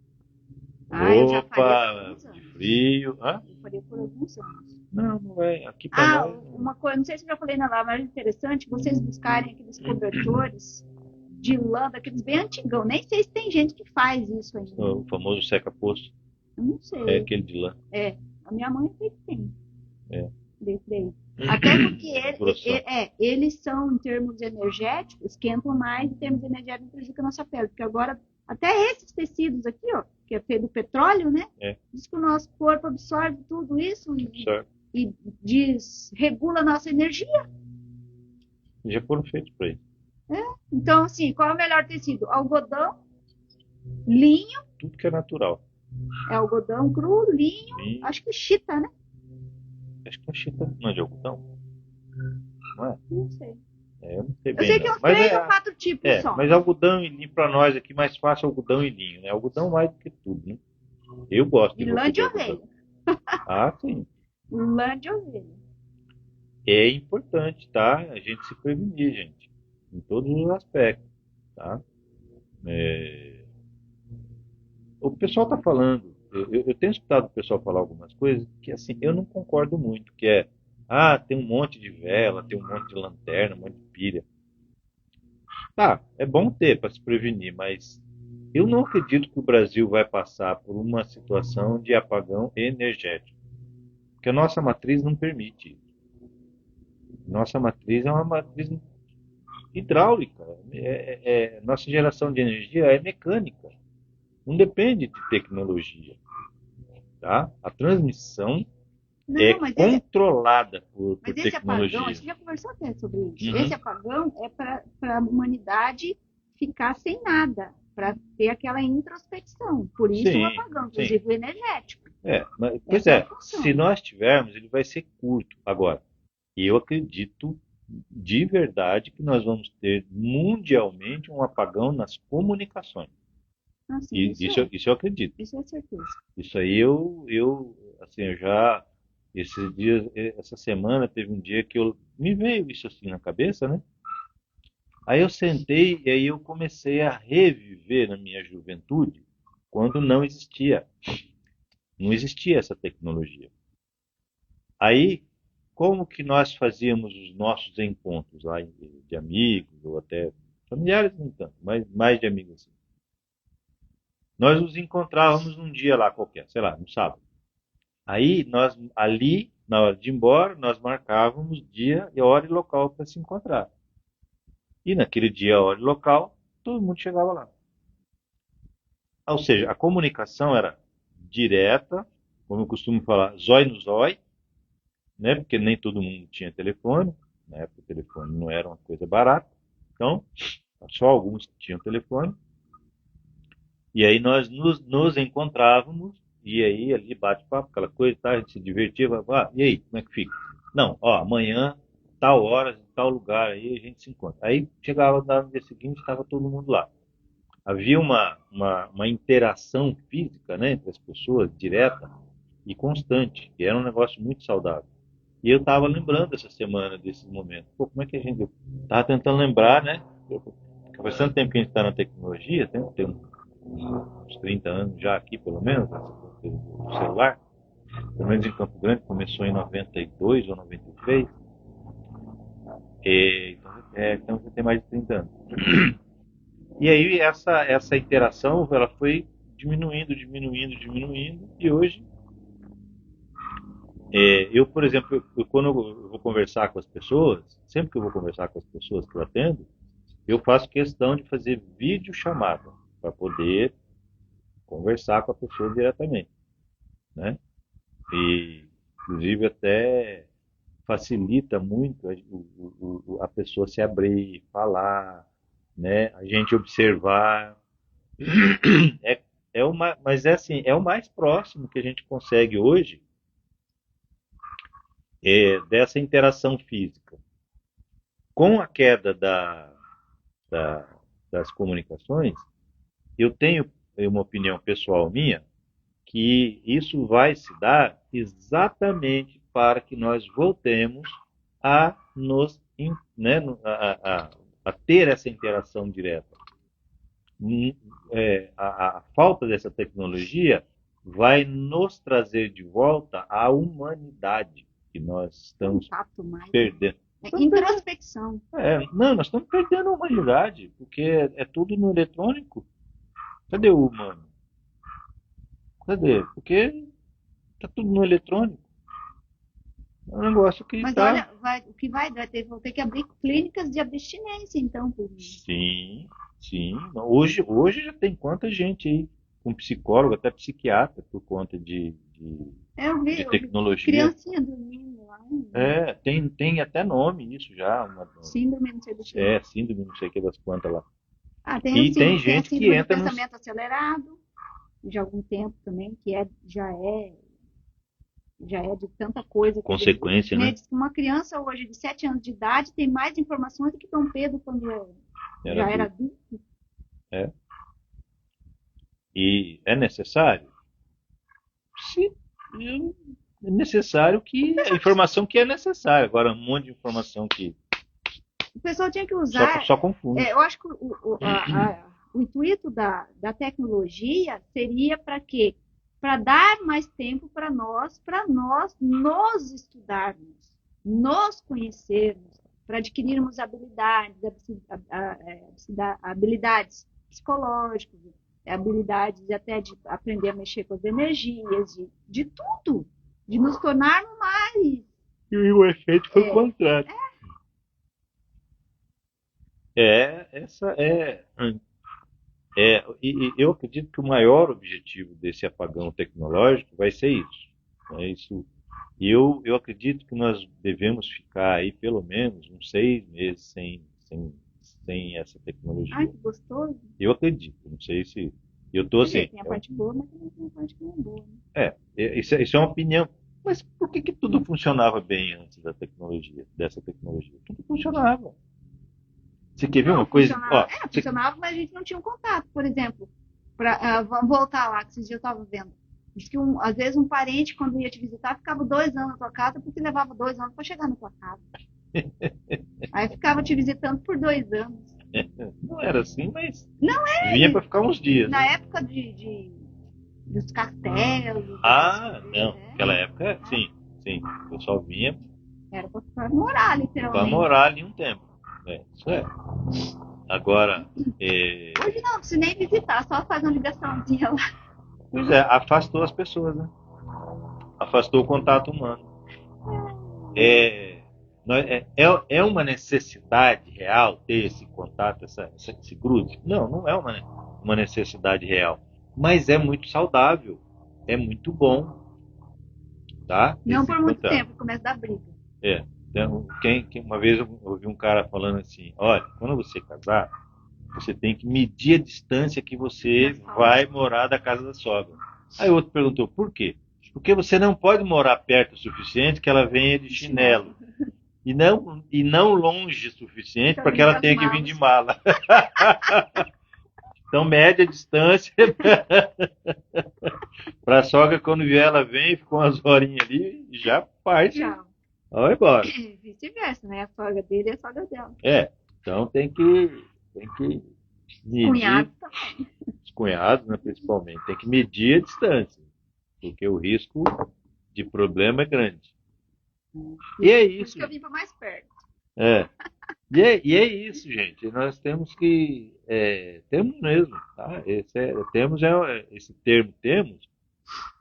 Roupa de frio. Eu faria por alguns anos. Não é. Aqui para nós. Uma coisa, não sei se eu já falei na live, mas é interessante vocês buscarem aqueles cobertores de lã, daqueles bem antigão. Nem sei se tem gente que faz isso ainda. O famoso seca-poço. Eu não sei. É aquele de lã. A minha mãe sei que tem. Desse daí. Uhum. Até porque eles são, em termos energéticos, esquentam mais em termos energéticos do que a nossa pele. Porque agora, até esses tecidos aqui, ó, que é feito do petróleo, né? Diz que o nosso corpo absorve tudo isso e desregula a nossa energia. Já foram feitos para isso. Então, assim, qual é o melhor tecido? Algodão, linho. Tudo que é natural. Algodão cru, linho. Acho que chita, né? Acho que a chita não é de algodão. Não é? Não sei. Eu não sei bem. Eu sei que é uns 3 ou 4 tipos só. Mas algodão e linho, para nós aqui, mais fácil algodão e linho, né? Algodão mais do que tudo, né? Eu gosto de lã de ovelha. Sim. Lã de ovelha. É importante, tá? A gente se prevenir, gente. Em todos os aspectos, tá? O pessoal tá falando, eu tenho escutado o pessoal falar algumas coisas que, assim, eu não concordo muito, que tem um monte de vela, tem um monte de lanterna, um monte de pilha. Tá, é bom ter para se prevenir, mas eu não acredito que o Brasil vai passar por uma situação de apagão energético, porque a nossa matriz não permite isso. Nossa matriz é uma matriz hidráulica, nossa geração de energia é mecânica, não depende de tecnologia, tá? A transmissão controlada por tecnologia. Apagão, a gente já conversou até sobre isso. Esse apagão é para a humanidade ficar sem nada, para ter aquela introspecção. Por isso o apagão, inclusive o energético. Se nós tivermos, ele vai ser curto. Agora, eu acredito de verdade que nós vamos ter mundialmente um apagão nas comunicações. Isso eu acredito. Isso é certeza. Isso aí eu já esses dias, essa semana teve um dia que me veio isso assim na cabeça, né? Aí eu sentei e aí eu comecei a reviver na minha juventude quando não existia essa tecnologia. Aí como que nós fazíamos os nossos encontros lá de amigos, ou até familiares, nem tanto, mas mais de amigos assim. Nós nos encontrávamos num dia lá qualquer, sei lá, no sábado. Aí nós ali, na hora de ir embora, nós marcávamos dia e hora e local para se encontrar. E naquele dia, hora e local, todo mundo chegava lá. Ou seja, a comunicação era direta, como eu costumo falar, zóio no zóio, né? Porque nem todo mundo tinha telefone, na época o telefone não era uma coisa barata, então só alguns tinham telefone. E aí nós nos encontrávamos, e aí ali bate-papo, aquela coisa, tá, a gente se divertia, e aí, como é que fica? Não, ó, amanhã, tal hora, em tal lugar, aí a gente se encontra. Aí chegava no dia seguinte, estava todo mundo lá. Havia uma interação física, né, entre as pessoas, direta e constante, que era um negócio muito saudável. E eu estava lembrando essa semana desses momentos. Pô, como é que a gente. Estava tentando lembrar, né? Faz tanto tempo que a gente está na tecnologia, tem uns 30 anos já aqui, pelo menos, essa coisa do celular. Pelo menos em Campo Grande, começou em 92 ou 93. Então já tem mais de 30 anos. E aí essa interação ela foi diminuindo, e hoje eu, por exemplo, quando eu vou conversar com as pessoas, sempre que eu vou conversar com as pessoas que eu atendo, eu faço questão de fazer videochamada para poder conversar com a pessoa diretamente, né? E, inclusive, até facilita muito a pessoa se abrir, falar, né? A gente observar. É, mas é assim, é o mais próximo que a gente consegue hoje dessa interação física. Com a queda da- das comunicações, eu tenho uma opinião pessoal minha que isso vai se dar exatamente para que nós voltemos a nos, né, a ter essa interação direta. A falta dessa tecnologia vai nos trazer de volta à humanidade que nós estamos perdendo. Introspecção. Não, nós estamos perdendo a humanidade, porque é tudo no eletrônico. Cadê o humano? Cadê? Porque está tudo no eletrônico. É um negócio que Mas tá. olha, o que vão ter que abrir clínicas de abstinência, então, por isso. Sim, sim. Hoje já tem quanta gente aí com psicólogo, até psiquiatra, por conta Eu vi tecnologia. criancinha dormindo lá. Tem até nome isso já. Síndrome não sei do que. Síndrome não sei o que das quantas lá. Tem gente que entra no pensamento acelerado, de algum tempo também, que já é de tanta coisa. Consequência, né? Diz que uma criança hoje de 7 anos de idade tem mais informações do que Dom Pedro quando já era adulto. E é necessário? Sim, é necessário que a informação que é necessária. Agora, um monte de informação que o pessoal tinha que usar. Só confunde. Eu acho que o intuito da tecnologia seria para quê? Para dar mais tempo para nós nos estudarmos, nos conhecermos, para adquirirmos habilidades psicológicas, habilidades até de aprender a mexer com as energias, de tudo, de nos tornarmos mais. E o efeito foi o contrário. E eu acredito que o maior objetivo desse apagão tecnológico vai ser isso. Isso. E eu acredito que nós devemos ficar aí pelo menos uns 6 meses sem essa tecnologia. Ai, que gostoso. Eu acredito. Não sei se. Eu tô assim. Tem a parte boa, mas também tem a parte que não é boa. Né? Isso é uma opinião. Mas por que tudo funcionava bem antes dessa tecnologia? Tudo funcionava. Você quer ver uma coisa? Funcionava, mas a gente não tinha um contato. Por exemplo, vamos voltar lá, que esses dias eu estava vendo. Diz que às vezes um parente, quando ia te visitar, ficava 2 anos na tua casa, porque levava 2 anos para chegar na tua casa. Aí ficava te visitando por 2 anos. Não era assim, mas não vinha para ficar uns dias. Na né? época dos castelos. Não. Naquela época, sim. O pessoal vinha Era pra morar, para literalmente. morar ali um tempo. Isso é. Agora, Hoje não precisa nem visitar, só faz uma ligaçãozinha lá. pois é, afastou as pessoas, né? Afastou o contato humano. É, é uma necessidade real ter esse contato, esse grude? Não, não é uma necessidade real. Mas é muito saudável, é muito bom, tá? Não Esse por muito contato. tempo, começa da briga. É. Então, uma vez eu ouvi um cara falando assim: olha, quando você casar, você tem que medir a distância que você vai morar da casa da sogra. Aí o outro perguntou: por quê? Porque você não pode morar perto o suficiente que ela venha de chinelo. E não longe o suficiente para que ela tenha que vir de mala. Então, mede a distância para a sogra, quando vier, ela vem, fica umas horinhas ali e já parte. Tchau. Vai embora. Vice-versa, né? A sogra dele é a sogra dela. Então tem que medir, Cunhado também. os cunhados, né, principalmente, tem que medir a distância, porque o risco de problema é grande. E é Por isso isso. que eu vim pra mais perto. É. E é isso, gente. Nós temos que. Temos mesmo, tá? Esse termo temos,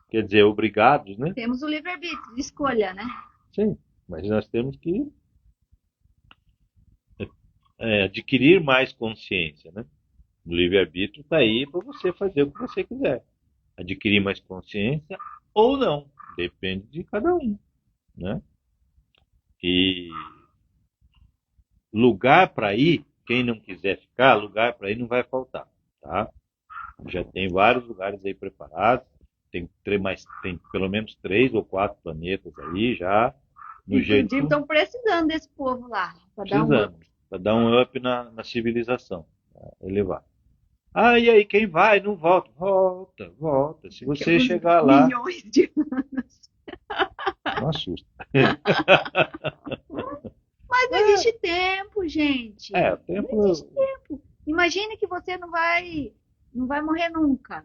quer dizer, obrigados, né? Temos o livre-arbítrio de escolha, né? Sim, mas nós temos que adquirir mais consciência, né? O livre-arbítrio está aí para você fazer o que você quiser. Adquirir mais consciência ou não, depende de cada um, né? E lugar para ir, quem não quiser ficar, lugar para ir não vai faltar, tá? Já tem vários lugares aí preparados, tem pelo menos 3 ou 4 planetas aí já, no Inclusive, jeito estão precisando desse povo lá, para dar um precisando, up. para dar um up na civilização, elevar. Ah, e aí, quem vai? Não volta. Volta, volta. Se você chegar lá, milhões de anos. não assusta. Mas não existe tempo, gente. O tempo. Não existe tempo. Imagine que você não vai morrer nunca,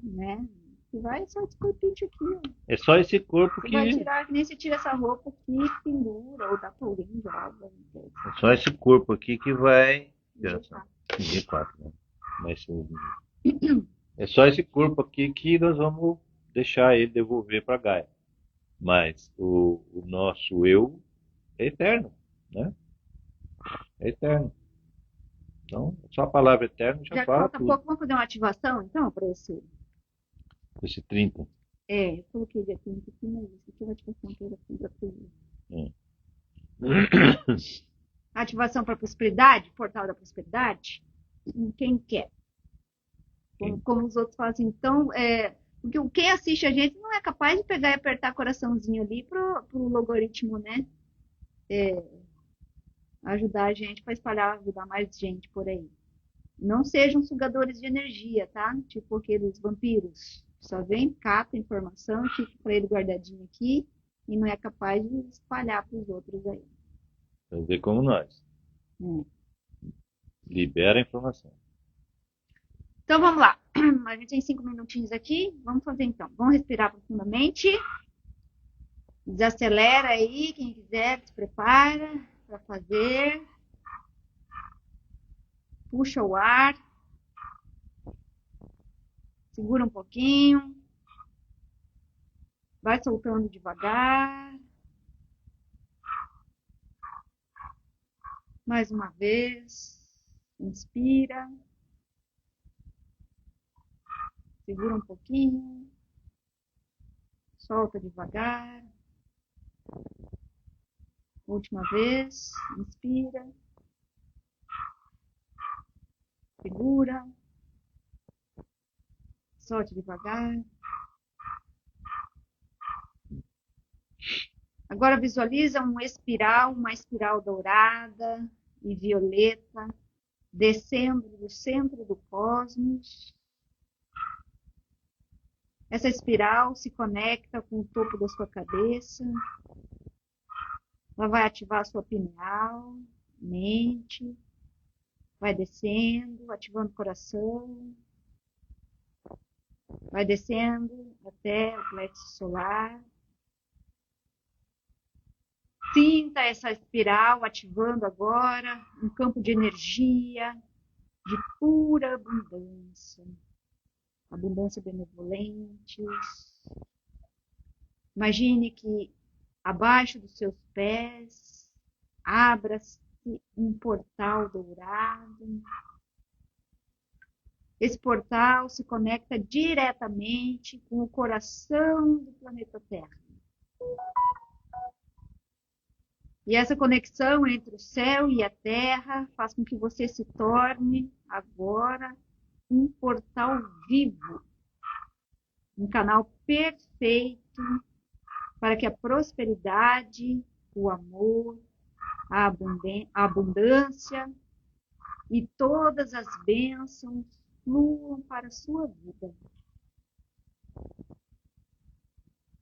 né? Você vai só esse corpinho aqui, ó. É só esse corpo Você vai que. tirar, que nem você tira essa roupa aqui, pendura, ou dá pra alguém, joga. É só esse corpo aqui que vai. Injetar. G4, né? Mas, é só esse corpo aqui que nós vamos deixar ele devolver para Gaia. Mas o nosso eu é eterno, né? É eterno. Então, só a palavra eterno já Já que fala falta tudo. pouco, vamos fazer uma ativação, então, para esse. Esse 30. Eu coloquei dia 30 aqui, mas isso aqui é uma ativação que eu já fiz para tudo. Ativação para prosperidade, portal da prosperidade. Quem quer? Como os outros falam assim, então, porque quem assiste a gente não é capaz de pegar e apertar coraçãozinho ali pro logaritmo, né? Ajudar a gente para espalhar, ajudar mais gente por aí. Não sejam sugadores de energia, tá? Tipo aqueles vampiros. Só vem, cata informação, fica para ele guardadinho aqui e não é capaz de espalhar para os outros aí. Fazer como nós. Libera a informação. Então vamos lá. A gente tem 5 minutinhos aqui. Vamos fazer então. Vamos respirar profundamente. Desacelera aí, quem quiser, se prepara para fazer. Puxa o ar. Segura um pouquinho. Vai soltando devagar. Mais uma vez. Inspira. Segura um pouquinho. Solta devagar. Última vez. Inspira. Segura. Solte devagar. Agora visualiza uma espiral dourada e violeta, descendo do centro do cosmos. Essa espiral se conecta com o topo da sua cabeça. Ela vai ativar a sua pineal, mente. Vai descendo, ativando o coração. Vai descendo até o plexo solar. Sinta essa espiral ativando agora um campo de energia, de pura abundância. Abundância benevolente. Imagine que abaixo dos seus pés abra-se um portal dourado. Esse portal se conecta diretamente com o coração do planeta Terra. E essa conexão entre o céu e a terra faz com que você se torne agora um portal vivo, um canal perfeito para que a prosperidade, o amor, a abundância e todas as bênçãos fluam para a sua vida.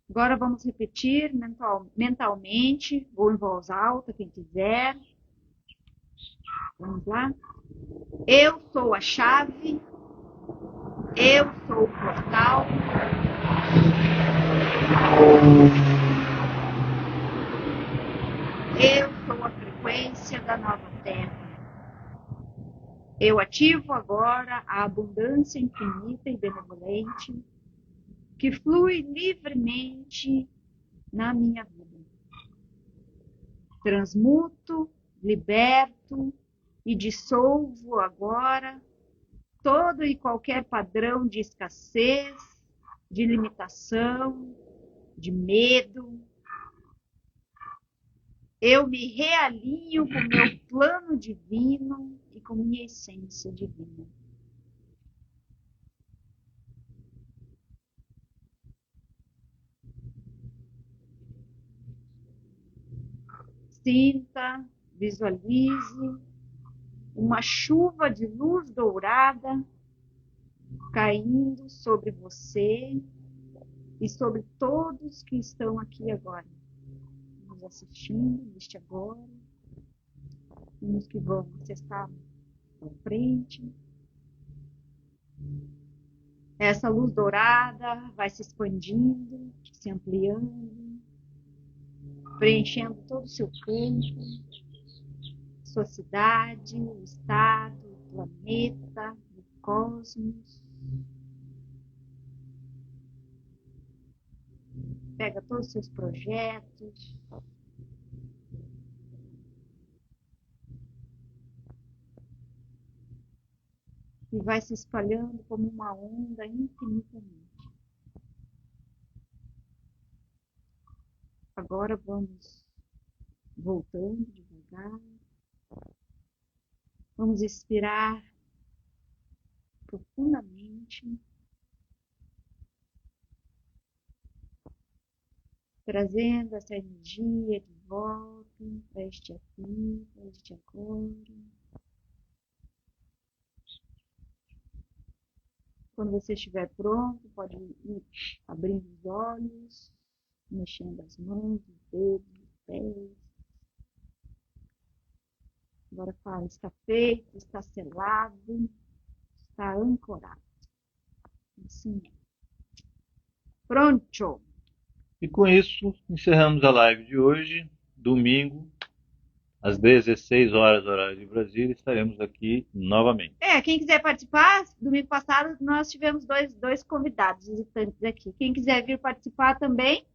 Agora vamos repetir mentalmente, ou em voz alta, quem quiser. Vamos lá? Eu sou a chave, eu sou o portal, eu sou a frequência da nova Terra. Eu ativo agora a abundância infinita e benevolente que flui livremente na minha vida. Transmuto, liberto e dissolvo agora todo e qualquer padrão de escassez, de limitação, de medo. Eu me realinho com o meu plano divino e com minha essência divina. Sinta, visualize uma chuva de luz dourada caindo sobre você e sobre todos que estão aqui agora, nos assistindo neste agora, e nos que vão acessar à frente. Essa luz dourada vai se expandindo, se ampliando, preenchendo todo o seu campo, sua cidade, o estado, o planeta, o cosmos. Pega todos os seus projetos. E vai se espalhando como uma onda infinitamente. Agora vamos voltando devagar. Vamos expirar profundamente, trazendo essa energia de volta para este aqui, para este agora. Quando você estiver pronto, pode ir abrindo os olhos, mexendo as mãos, os dedos, os pés. Agora fala, está feito, está selado, está ancorado. Assim é. Pronto! E com isso, encerramos a live de hoje, domingo, às 16 horas, horário de Brasília, estaremos aqui novamente. Quem quiser participar, domingo passado nós tivemos dois convidados visitantes aqui. Quem quiser vir participar também,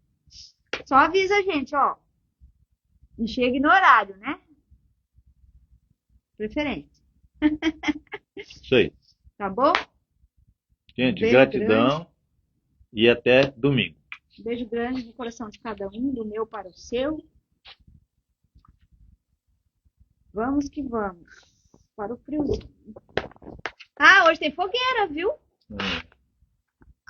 só avisa a gente, ó. E chegue no horário, né? Preferência. Isso aí. Tá bom? Gente, Beijo gratidão grande. E até domingo. Beijo grande no coração de cada um, do meu para o seu. Vamos que vamos. Para o friozinho. Ah, hoje tem fogueira, viu?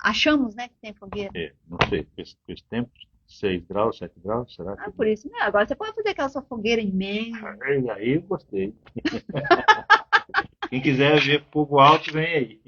Achamos, né, que tem fogueira. Não sei, fez tempo, 6 graus, 7 graus, será que... Por isso, né? Agora você pode fazer aquela sua fogueira imensa. Aí eu gostei. Quem quiser ver fogo alto, vem aí.